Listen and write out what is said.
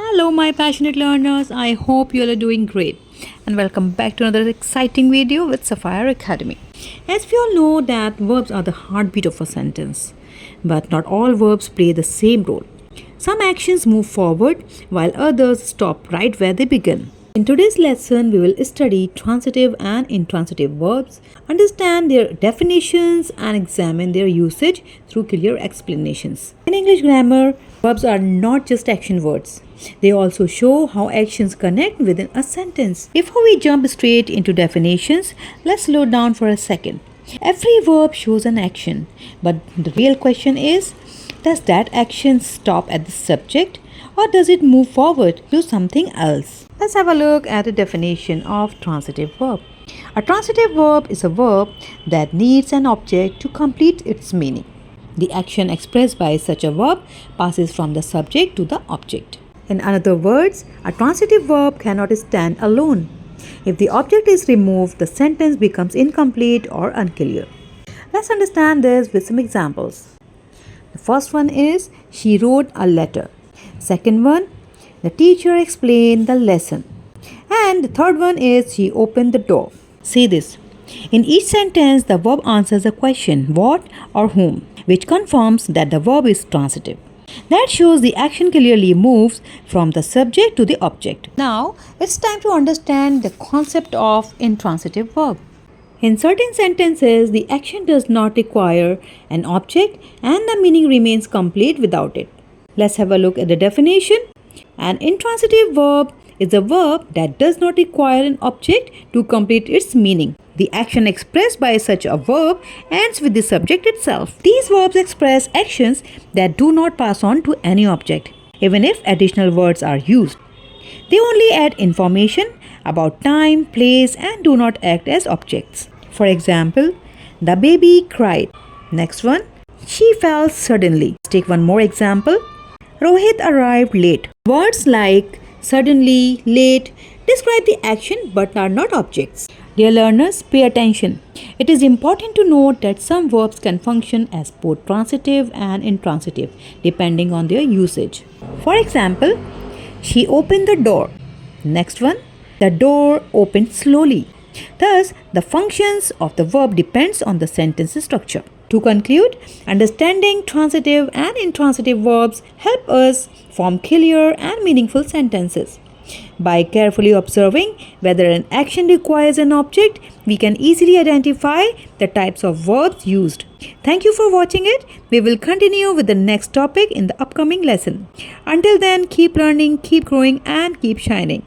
Hello, my passionate learners. I hope you all are doing great. And welcome back to another exciting video with Sapphire Academy. As we all know that verbs are the heartbeat of a sentence. But not all verbs play the same role. Some actions move forward while others stop right where they begin. In today's lesson, we will study transitive and intransitive verbs, understand their definitions, and examine their usage through clear explanations. In English grammar, verbs are not just action words. They also show how actions connect within a sentence. Before we jump straight into definitions, let's slow down for a second. Every verb shows an action, but the real question is, does that action stop at the subject or does it move forward to something else? Let's have a look at the definition of transitive verb. A transitive verb is a verb that needs an object to complete its meaning. The action expressed by such a verb passes from the subject to the object. In other words, a transitive verb cannot stand alone. If the object is removed, the sentence becomes incomplete or unclear. Let's understand this with some examples. The first one is, she wrote a letter. Second one, the teacher explained the lesson. And the third one is, she opened the door. See this. In each sentence, the verb answers a question, what or whom, which confirms that the verb is transitive. That shows the action clearly moves from the subject to the object. Now, it's time to understand the concept of intransitive verb. In certain sentences, the action does not require an object and the meaning remains complete without it. Let's have a look at the definition. An intransitive verb is a verb that does not require an object to complete its meaning. The action expressed by such a verb ends with the subject itself. These verbs express actions that do not pass on to any object, even if additional words are used. They only add information about time, place, and do not act as objects. For example, the baby cried. Next one, she fell suddenly. Let's take one more example. Rohit arrived late. Words like suddenly, late describe the action but are not objects. Dear learners, pay attention. It is important to note that some verbs can function as both transitive and intransitive depending on their usage. For example, she opened the door. Next one, the door opened slowly. Thus, the functions of the verb depends on the sentence structure. To conclude, understanding transitive and intransitive verbs help us form clear and meaningful sentences. By carefully observing whether an action requires an object, we can easily identify the types of verbs used. Thank you for watching it. We will continue with the next topic in the upcoming lesson. Until then, keep learning, keep growing, and keep shining.